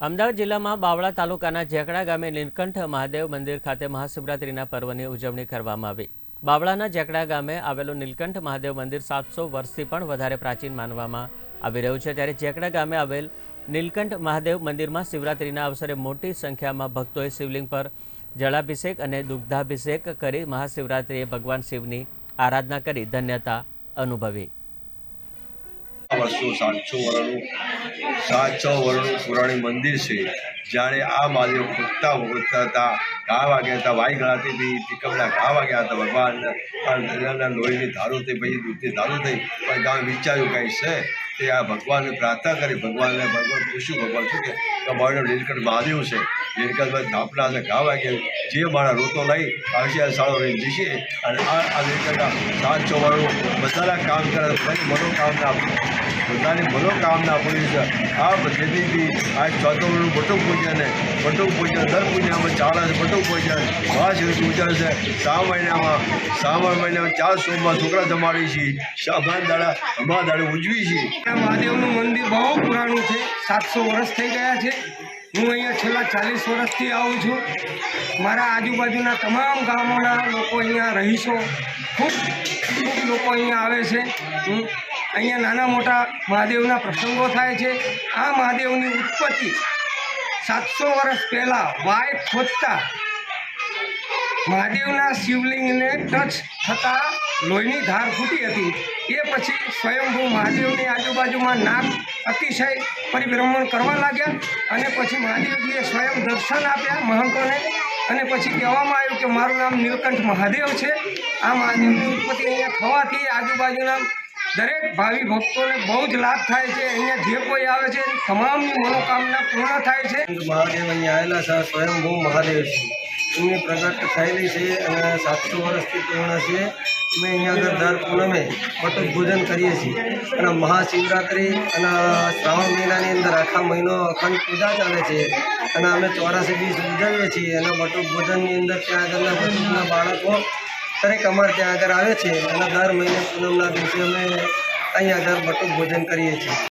અમદાવાદ જિલ્લામાં બાવળા તાલુકાના જેકડા ગામે નીલકંઠ મહાદેવ મંદિર ખાતે મહાશિવરાત્રિના પર્વની ઉજવણી કરવામાં આવી। બાવળાના જેકડા ગામે આવેલું નીલકંઠ મહાદેવ મંદિર 700 વર્ષથી પણ વધારે પ્રાચીન માનવામાં આવી રહ્યું છે। ત્યારે જેકડા ગામે આવેલ નીલકંઠ મહાદેવ મંદિરમાં શિવરાત્રિના અવસરે મોટી સંખ્યામાં ભક્તોએ શિવલિંગ પર જળાભિષેક અને દુગ્ધાભિષેક કરી મહાશિવરાત્રિએ ભગવાન શિવની આરાધના કરી ધન્યતા અનુભવી। वर्षों 700 वर्षों पुराणी मंदिर से जाने आ महादेव खुदता उगता था घाव आ गया था वाई गणाती थी टिकमना घाव आ गया था भगवान लोही की धारू थी भाई दूध की धारू थी पर गाँव विचार्यु कहीं से आ भगवान ने प्रार्थना करी भगवान ने भगवान पूछू भगवान शू के मारो नीलकंठ महादेव से नीलकंठ में धापना से घाव आ गया जे मारा रोतो नहीं आवश्य साड़ो रही दिशे आ नीलकंठ 700 वर्ष बधाना काम करे मनोकामना बधानी मनोकामना पूरी है। आ बधी भी आज चौथों बटुक पूजन है बटुक पूजन दर पूजा में चाले बटुक पूजन महाशिव पूजन से श्रावण महीना में 4 सोमवार छोकरा जमाड़ी छे हमारा दाड़े उजवी छे। महादेवનું મંદિર બહુ પુરાણું છે, 700 વર્ષ થઈ ગયા છે। હું અહીંયા છેલ્લા 40 વર્ષથી આવું છું। મારા આજુબાજુના તમામ ગામોના લોકો અહીંયા રહીશો ખૂબ લોકો અહીંયા આવે છે। અહીંયા નાના મોટા મહાદેવના પ્રસંગો થાય છે। આ મહાદેવની ઉત્પત્તિ 700 વર્ષ પહેલાં વાય ખોદતા મહાદેવના શિવલિંગને ટચ થતાં લોહીની ધાર ફૂટી હતી। એ પછી સ્વયંભૂ મહાદેવની આજુબાજુમાં નાગ અતિશય પરિભ્રમણ કરવા લાગ્યા અને પછી મહાદેવજીએ સ્વયં દર્શન આપ્યા મહંતોને અને પછી કહેવામાં આવ્યું કે મારું નામ નીલકંઠ મહાદેવ છે। આ મહાદેવની ઉત્પત્તિ અહીંયા થવાથી આજુબાજુના દરેક ભાવિ ભક્તોને બહુ જ લાભ થાય છે। અહીંયા જે કોઈ આવે છે તમામની મનોકામના પૂર્ણ થાય છે। મહાદેવ અહીંયા આવેલા છે સ્વયંભૂ મહાદેવ છે એમની પ્રગટ થયેલી છે અને 700 વર્ષથી પૂર્ણ છે। અમે અહીંયા આગળ દર પૂનમે બટુક ભોજન કરીએ છીએ અને મહાશિવરાત્રિ અને શ્રાવણ મહિનાની અંદર આખા મહિનો અખંડ પૂજા ચાલે છે અને અમે 84 દિવસ ઉજવીએ છીએ અને બટુક ભોજનની અંદર ત્યાં આગળના બટુકના બાળકો દરેક અમારે ત્યાં આગળ આવે છે અને દર મહિને પૂનમના દિવસે અમે અહીંયા આગળ બટુક ભોજન કરીએ છીએ।